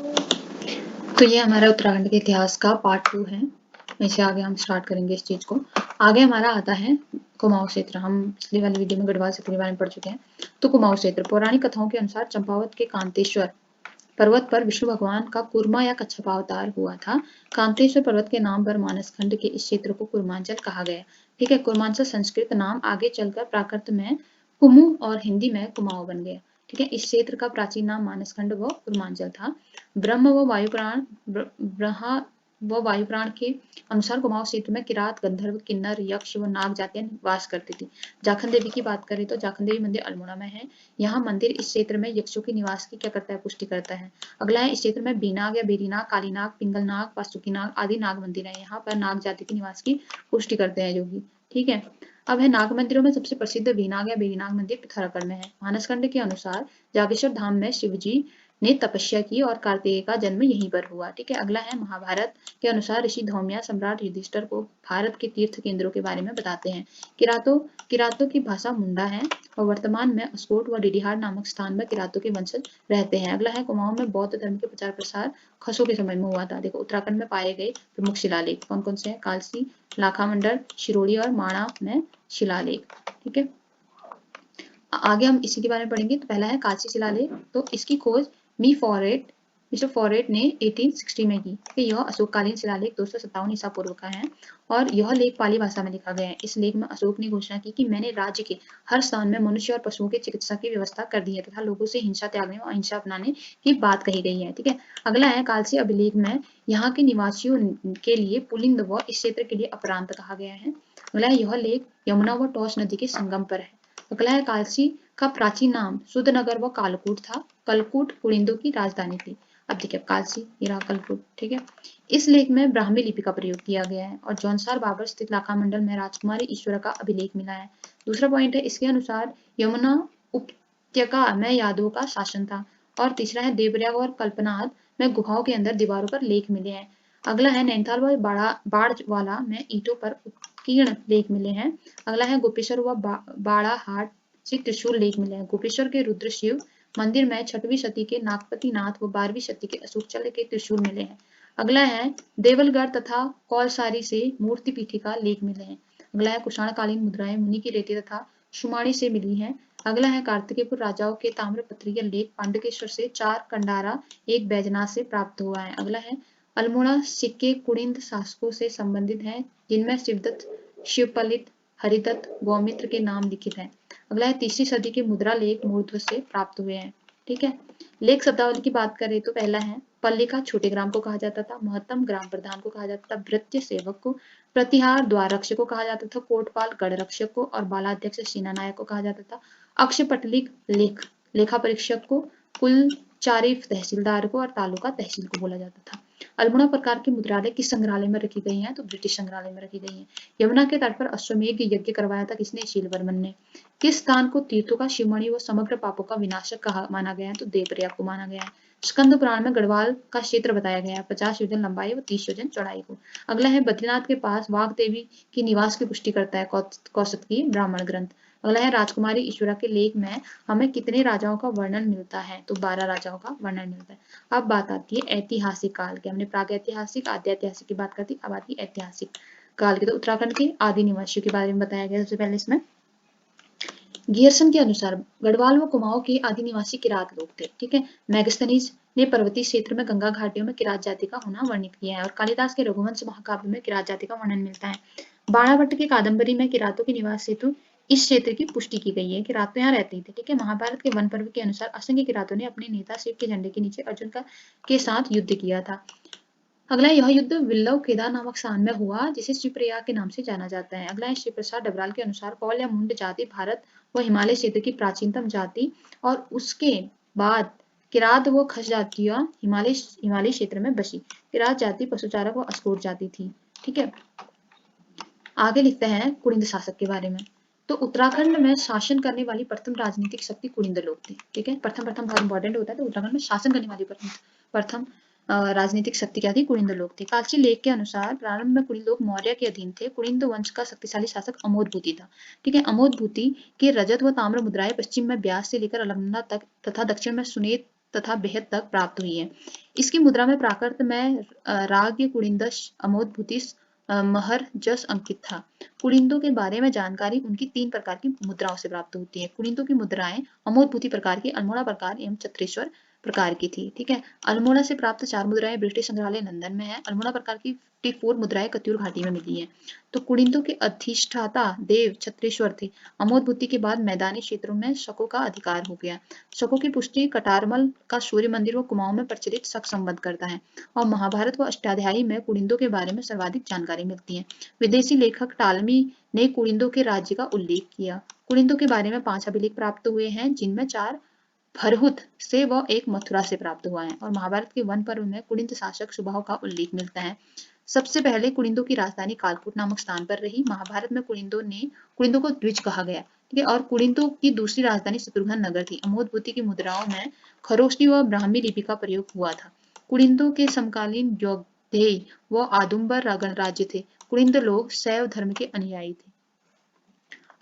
तो ये हमारा उत्तराखंड के इतिहास का पार्ट 2 है। इससे आगे हम स्टार्ट करेंगे इस चीज़ को। आगे हमारा आता है कुमाऊं क्षेत्र। हम पिछली वाली वीडियो में गढ़वाल क्षेत्र के बारे में पढ़ चुके हैं। तो कुमाऊं क्षेत्र पौराणिक कथाओं के अनुसार चंपावत के कांतेश्वर पर्वत पर विष्णु भगवान का कूर्मा या कच्छप अवतार हुआ था। कांतेश्वर पर्वत के नाम पर मानस खंड के इस क्षेत्र को कूर्मांचल कहा गया। ठीक है, कूर्मांचल संस्कृत नाम आगे चलकर प्राकृत में कुमु और हिंदी में कुमाऊं बन गया। ठीक है, इस क्षेत्र का प्राचीन नाम मानसखंड व कूर्मांचल था। ब्रह्म व वायुप्राण के अनुसार कुमाऊं क्षेत्र में किरात, गंधर्व, किन्नर, यक्ष व नाग जातियां वास करती थी। जाखन देवी की बात करें तो जाखन देवी मंदिर अल्मोड़ा में है। यहाँ मंदिर इस क्षेत्र में यक्षों के निवास की क्या करता है, पुष्टि करता है। अगला है, इस क्षेत्र में बीनाग या बेरीनाग, कालीनाग, पिंगलनाग, वासुकीनाग आदि नाग मंदिर है। यहाँ पर नाग जाति के निवास की पुष्टि करते हैं योगी। ठीक है, अब है नाग मंदिरों में सबसे प्रसिद्ध बीनाग या बेरीनाग मंदिर पिथौरागढ़ में है। मानसखंड के अनुसार जागेश्वर धाम में शिवजी ने तपस्या की और कार्तिकेय का जन्म यहीं पर हुआ। ठीक है, अगला है, महाभारत के अनुसार ऋषि धौम्या सम्राट युधिष्ठिर को भारत के तीर्थ केंद्रों के बारे में बताते हैं। किरातों की भाषा मुंडा है और वर्तमान में अस्कोट व डिडिहार नामक स्थान में किरातों के वंशज रहते हैं। अगला है, कुमाऊं में बौद्ध धर्म के प्रचार प्रसार खसों के समय में हुआ था। देखो, उत्तराखंड में पाए गए प्रमुख शिलालेख कौन कौन से हैं? कालसी, लाखामंडल, शिरोड़ी और माणा में शिलालेख। ठीक है, आगे हम इसी के बारे में पढ़ेंगे। तो पहला है कालसी शिलालेख। तो इसकी खोज मिस्टर फॉरेट ने 1860 में की। यह अशोककालीन शिलालेख 257 ईसा पूर्व का है और यह लेख पाली भाषा में लिखा गया है। इस लेख में अशोक ने घोषणा की कि मैंने राज्य के हर स्थान में मनुष्य और पशुओं के चिकित्सा की व्यवस्था कर दी है तथा लोगों से हिंसा त्यागने और अहिंसा अपनाने की बात कही गई है। ठीक है, अगला है, कालसी अभिलेख में यहाँ के निवासियों के लिए पुलिंद व इस क्षेत्र के लिए अपरांत कहा गया है। अगला है, यह लेख यमुना व टॉस नदी के संगम पर है। अगला है, कालसी का प्राचीन नाम सुधनगर व कालकूट था। कलकूट कुलिंदों की राजधानी थी। अब देखिए, कालसी, ये रहा कलकूट। ठीक है, इस लेख में ब्राह्मी लिपि का प्रयोग किया गया है और जौनसार बाबर स्थित लाखामंडल में राजकुमारी ईश्वर का अभिलेख मिला है। दूसरा पॉइंट है, इसके अनुसार यमुना उपत्यका में यादवों का शासन था। और तीसरा है, देवप्रयाग और कल्पनाद में गुफाओं के अंदर दीवारों पर लेख मिले हैं। अगला है, नैनीताल व बाड़वाला में ईंटों पर उत्कीर्ण लेख मिले हैं। अगला है, गोपेश्वर व बाड़ाहाट से त्रिशूल लेख मिले हैं। गोपेश्वर के रुद्र शिव मंदिर में 6वीं सदी के नागपति नाथ व 12वीं सदी के अशोकचल के त्रिशूल मिले हैं। अगला है, देवलगढ़ तथा कौलसारी से मूर्ति पीठिका लेख मिले हैं। अगला है, कुषाणकालीन मुद्राएं मुनि की रेती तथा शुमाणी से मिली हैं। अगला है, कार्तिकेयपुर राजाओं के ताम्रपत्रीय लेख पांडुकेश्वर से 4 कंडारा 1 बैजनाथ से प्राप्त हुआ है। अगला है, अल्मोड़ा सिक्के कुड़िंद शासकों से संबंधित हैं जिनमें शिवदत्त, शिवपलित, हरिदत्त, गौमित्र के नाम लिखित हैं। अगला है, 3वीं सदी के मुद्रा लेख मूर्ध्व से प्राप्त हुए हैं। ठीक है, लेख शब्दावली की बात करें तो पहला है, पल्लिका छोटे ग्राम को कहा जाता था। महत्तम ग्राम प्रधान को कहा जाता था। भृत्य सेवक को, प्रतिहार द्वार रक्षक को कहा जाता था। कोटपाल गढ़ रक्षक को और बालाध्यक्ष सेनानायक को कहा जाता था। अक्षपटलिक लेखा परीक्षक को, कुलचारी तहसीलदार को और तालुका तहसील को बोला जाता था। अल्मोड़ा प्रकार की मुद्रालय किस संग्रहालय में रखी गई हैं? तो ब्रिटिश संग्रहालय में रखी गई हैं। यमुना के तट पर अश्वमेध यज्ञ करवाया था किसने? शीलवर्मन ने। किस स्थान को तीर्थों का शिवमणि व समग्र पापों का विनाशक कहा माना गया है? तो देवप्रयाग को माना गया है। स्कंद पुराण में गढ़वाल का क्षेत्र बताया गया है 50 योजन लंबाई व 30 योजन चौड़ाई को। अगला है, बद्रीनाथ के पास वाघ देवी की निवास की पुष्टि करता है कौसतकी ब्राह्मण ग्रंथ। अगला है, राजकुमारी ईश्वरा के लेख में हमें कितने राजाओं का वर्णन मिलता है? तो 12 राजाओं का वर्णन मिलता है। अब बात आती है ऐतिहासिक काल की। हमने प्राग ऐतिहासिक, आद्य ऐतिहासिक की बात करती, अब आती है ऐतिहासिक काल की। तो उत्तराखंड के आदि निवासियों के बारे में बताया गया सबसे पहले इसमें। गियर्सन के अनुसार गढ़वाल व कुमाऊं के आदि निवासी किरात लोग थे। ठीक है, मेगस्थनीज ने पर्वतीय क्षेत्र में गंगा घाटियों में किरात जाति का होना वर्णित किया है और कालिदास के रघुवंश महाकाव्य में किरात जाति का वर्णन मिलता है। बाणाभट्ट की कादंबरी में किरातों के निवास हेतु इस क्षेत्र की पुष्टि की गई है। किरात यहाँ रहते थे। ठीक है, महाभारत के वन पर्व के अनुसार असंख्य किरातों ने अपने नेता शिव के झंडे के नीचे अर्जुन के साथ युद्ध किया था। अगला, यह युद्ध विल्लव केदार नामक स्थान में हुआ जिसे शिवप्रयाग के नाम से जाना जाता है। अगला है, शिव प्रसाद डबराल के अनुसार कौल या मुंड जाति भारत व हिमालय क्षेत्र की प्राचीनतम जाति और उसके बाद किरात व खस जातियां हिमालय क्षेत्र में बसी। किरात जाति पशुचारक व अस्कोट जाति थी। ठीक है, आगे लिखते हैं कुड़िंद शासक के बारे में। तो उत्तराखंड में शासन करने वाली प्रथम राजनीतिक शक्ति कुड़िंद लोग थे। ठीक है, प्रथम बहुत इंपॉर्टेंट होता है। तो उत्तराखंड में शासन करने वाली प्रथम राजनीतिक शक्ति क्या थी? कुड़िंद लोग थे। कालची लेख के अनुसार प्रारंभ में कुड़िंद लोग मौर्य के अधीन थे। कुड़िंद वंश का शक्तिशाली शासक अमोदभूति था। ठीक है, अमोदभूति के रजत व ताम्र मुद्राएं पश्चिम में ब्यास से लेकर अलकनंदा तक तथा दक्षिण में सुनेत तथा बेहद तक प्राप्त हुई है। इसकी मुद्रा में प्राकृत में राग कुड़िंदश अमोदभूतिस महर जस अंकित था। कुड़िंदों के बारे में जानकारी उनकी 3 प्रकार की मुद्राओं से प्राप्त होती है। कुड़िंदों की मुद्राएं अमोदभूति प्रकार की, अल्मोड़ा प्रकार एवं चत्रेश्वर प्रकार की थी। ठीक है, अल्मोड़ा से प्राप्त 4 मुद्राएं ब्रिटिश संग्रहालय लंदन में है। अल्मोड़ा प्रकार की 54 मुद्राएं कत्यूर घाटी में मिली है। तो कुड़िंदों के अधिष्ठाता देव छत्रेश्वर थे। अमोदभूति के बाद मैदानी क्षेत्रों में शकों का अधिकार हो गया। शकों की पुष्टि कटारमल का सूर्य मंदिर व कुमाऊं में प्रचलित शक संबंध करता है और महाभारत व अष्टाध्यायी में कुड़िंदों के बारे में सर्वाधिक जानकारी मिलती है। विदेशी लेखक टालमी ने कुड़िंदों के राज्य का उल्लेख किया। कुड़िंदों के बारे में 5 अभिलेख प्राप्त हुए हैं, जिनमें 4 भरहुत से व 1 मथुरा से प्राप्त हुआ है और महाभारत के वन पर्व में कुड़िंद शासक सुबाहु का उल्लेख मिलता है। सबसे पहले कुड़िंदों की राजधानी कालकूट नामक स्थान पर रही। महाभारत में कुड़िंदों को द्विज कहा गया। ठीक है, और कुड़िंदों की दूसरी राजधानी शत्रुघ्न नगर थी। अमोदभूति की मुद्राओं में खरोष्टी व ब्राह्मी लिपि का प्रयोग हुआ था। कुड़िंदों के समकालीन यौधेय व आदुम्बर राज्य थे। कुड़िंद लोग शैव धर्म के अनुयायी थे।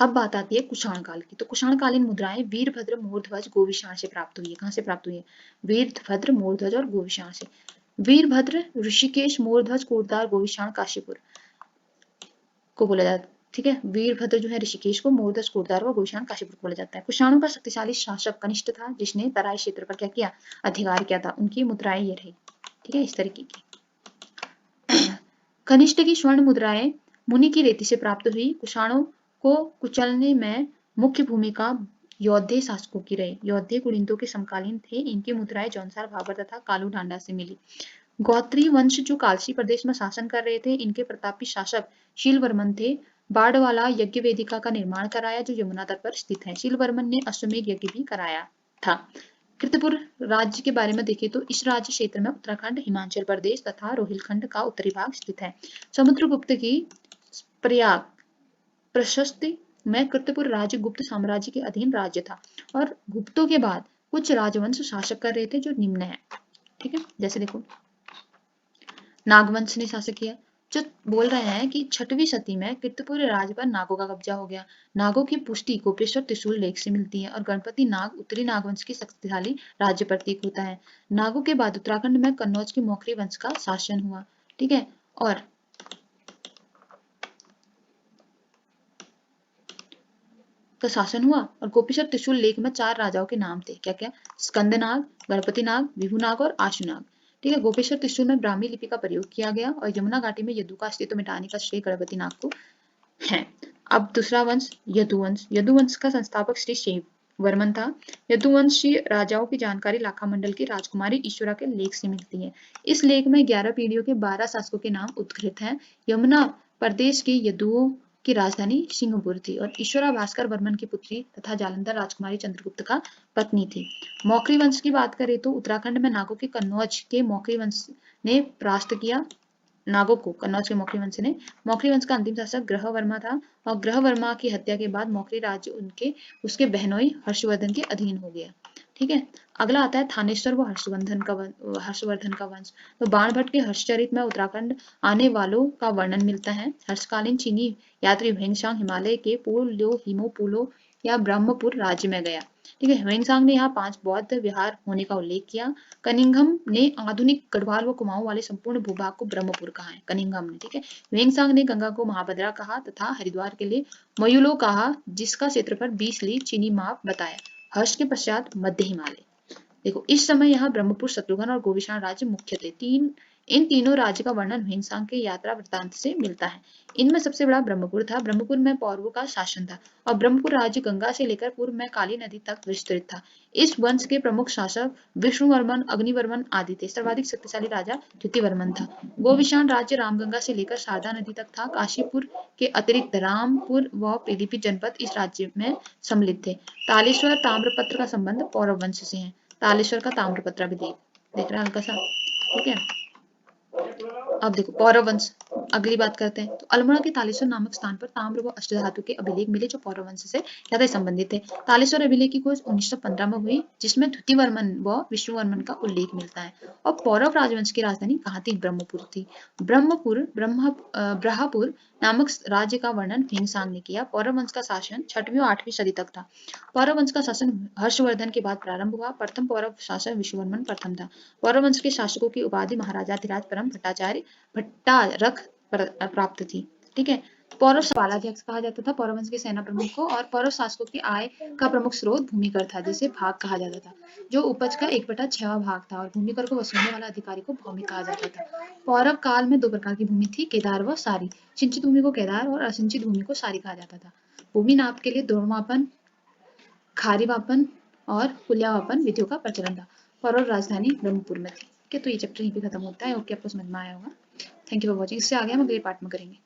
अब बात आती है कुषाण काल की। तो कुषाणकालीन मुद्राएं वीरभद्र, मोरध्वज, गोविशाण से प्राप्त हुई है। कहाँ से प्राप्त हुई है? वीरभद्र, मोरध्वज और गोविशाण से। वीरभद्र ऋषिकेश, मोरध्वज कोटद्वार, गोविशाण काशीपुर को बोला जाता है। ठीक है, वीरभद्र जो है ऋषिकेश को, मोरध्वज कोटद्वार व गोविशाण काशीपुर को बोला जाता है। कुषाणों का शक्तिशाली शासक कनिष्ठ था, जिसने तराई क्षेत्र पर क्या किया? अधिकार किया था। उनकी मुद्राएं ये रही। ठीक है, इस तरीके की। कनिष्ठ की स्वर्ण मुद्राएं मुनि की रेती से प्राप्त हुई। कुषाणों को कुचलने में मुख्य भूमिका यौधेय शासकों की रही। यौधेय कुड़िंदों के समकालीन थे। इनकी मुद्राएं जौनसार, भाबर तथा कालू ढांडा से मिली। गौत्री वंश जो कालसी प्रदेश में शासन कर रहे थे, इनके प्रतापी शासक शीलवर्मन थे। बाढ़वाला यज्ञ वेदिका का निर्माण कराया, जो यमुना तट पर स्थित है। शीलवर्मन ने अश्वमेध यज्ञ भी कराया था। कीर्तिपुर राज्य के बारे में देखें तो इस राज्य क्षेत्र में उत्तराखंड, हिमाचल प्रदेश तथा रोहिलखंड का उत्तरी भाग स्थित है। समुद्रगुप्त की प्रयाग प्रशस्ति में कीर्तिपुर राज्य गुप्त साम्राज्य के अधीन राज्य था और गुप्तों के बाद कुछ राजवंश शासक कर रहे थे, जो निम्न है। ठीक है, जैसे देखो नागवंश ने शासन किया। जो बोल रहे हैं कि 6वीं सदी में कीर्तिपुर राज्य पर नागों का कब्जा हो गया। नागों की पुष्टि गोपेश्वर त्रिशूल लेख से मिलती है और गणपति नाग उत्तरी नागवंश की शक्तिशाली राज्य प्रतीक होता है। नागों के बाद उत्तराखंड में कन्नौज के मौखरी वंश का शासन हुआ। ठीक है, और का शासन हुआ और गोपेश्वर त्रिशूल लेख में 4 राजाओं के नाम थे। क्या क्या? स्कंदनाग, गणपति नाग, विभुनाग और आशुनाग। ठीक है, गोपेश्वर त्रिशूल में ब्राह्मी लिपि का प्रयोग किया गया और यमुना घाटी में यदु का अस्तित्व मिटाने का श्रेय गणपति नाग को है। अब दूसरा वंश यदुवंश। यदुवंश का संस्थापक श्री शिव वर्मन था। यदुवंशी राजाओं की जानकारी लाखा मंडल की राजकुमारी ईश्वरा के लेख से मिलती है। इस लेख में 11 पीढ़ियों के 12 शासकों के नाम उद्धृत हैं। यमुना प्रदेश के यदुओं की राजधानी सिंहपुर थी और ईश्वरा भास्कर वर्मन की पुत्री तथा जालंधर राजकुमारी चंद्रगुप्त का पत्नी थी। मौखरी वंश की बात करें तो उत्तराखंड में नागों के कन्नौज के मौखरी वंश ने परास्त किया। नागों को कन्नौज के मौखरी वंश ने। मौखरी वंश का अंतिम शासक ग्रह वर्मा था और ग्रह वर्मा की हत्या के बाद मौखरी राज्य उसके बहनोई हर्षवर्धन के अधीन हो गया। ठीक है, अगला आता है थानेश्वर व हर्षवर्धन का वंश। तो बाणभट्ट के हर्षचरित में उत्तराखंड आने वालों का वर्णन मिलता है। हर्षकालीन चीनी यात्री ह्वेंसांग हिमालय के पूर्व हिमोपुलो या ब्रह्मपुर राज्य में गया। ठीक है, ह्वेंसांग ने यहाँ 5 बौद्ध विहार होने का उल्लेख किया। कनिंघम ने आधुनिक गढ़वाल व कुमाऊं वाले संपूर्ण भूभाग को ब्रह्मपुर कहा है। कनिंघम ने। ठीक है, ह्वेंसांग ने गंगा को महाभद्रा कहा तथा हरिद्वार के लिए मयूलो कहा, जिसका क्षेत्रफल 20 ली चीनी माप बताया। हर्ष के पश्चात मध्य हिमालय। देखो इस समय यहाँ ब्रह्मपुर, शत्रुघ्न और गोविशाण राज्य मुख्य थे। इन तीनों राज्य का वर्णन ह्वेंसांग के यात्रा वृत्तांत से मिलता है। इनमें सबसे बड़ा ब्रह्मपुर था। ब्रह्मपुर में पौरवों का शासन था और ब्रह्मपुर राज्य गंगा से लेकर पूर्व में काली नदी तक विस्तृत था। इस वंश के प्रमुख शासक विष्णुवर्मन, अग्निवर्मन आदि थे। सर्वाधिक शक्तिशाली राजा द्युतिवर्मन था। गोविशाण राज्य रामगंगा से लेकर शारदा नदी तक था। काशीपुर के अतिरिक्त रामपुर व पीलीभीत जनपद इस राज्य में सम्मिलित थे। तालेश्वर ताम्रपत्र का संबंध पौरव वंश से है। तालेश्वर का ताम्रपत्र भी देख रहे हैं हल्का सा। ठीक है, अब देखो पौरव वंश। अगली बात करते हैं तो अल्मोड़ा के तालेश्वर नामक स्थान पर ताम्र व अष्टधातु के अभिलेख मिले जो पौरव वंश से ज्यादा संबंधित है। तालेश्वर अभिलेख की खोज 1915 में हुई जिसमें द्युतिवर्मन व विष्णुवर्मन का उल्लेख मिलता है। और पौरव राजवंश की राजधानी कहाँ थी? ब्रह्मपुर थी। ब्रह्मपुर नामक राज्य का वर्णन भीमसांग ने किया। पौरव वंश का शासन 6वीं और 8वीं सदी तक था। पौरव वंश का शासन हर्षवर्धन के बाद प्रारंभ हुआ। प्रथम पौरव शासक विष्णुवर्मन प्रथम था। पौरव वंश के शासकों की उपाधि महाराजाधिराज परम भट्टारक प्राप्त थी। ठीक है। पौरव पालाध्यक्ष कहा जाता था पौरव वंश के सेना प्रमुख को। और पौरव शासकों की आय का प्रमुख स्रोत भूमिकर था जिसे भाग कहा जाता था, जो उपज का 1/6 भाग था। और भूमिकर को वसूलने वाला अधिकारी को भौमिक कहा जाता था। पौरव काल में 2 प्रकार की भूमि थी, केदार व सारी। सिंचित भूमि को केदार और असिंचित भूमि को सारी कहा जाता था। भूमि नाप के लिए द्रोणमापन, खारी मापन और कुल्यामापन विधियों का प्रचलन था। पौरव राजधानी ब्रह्मपुर में थी। ठीक है, तो ये चैप्टर यहीं पे खत्म होता है। ओके, आपको समझ में आया होगा। Thank you for watching. इससे आगे हम अगले पार्ट में करेंगे।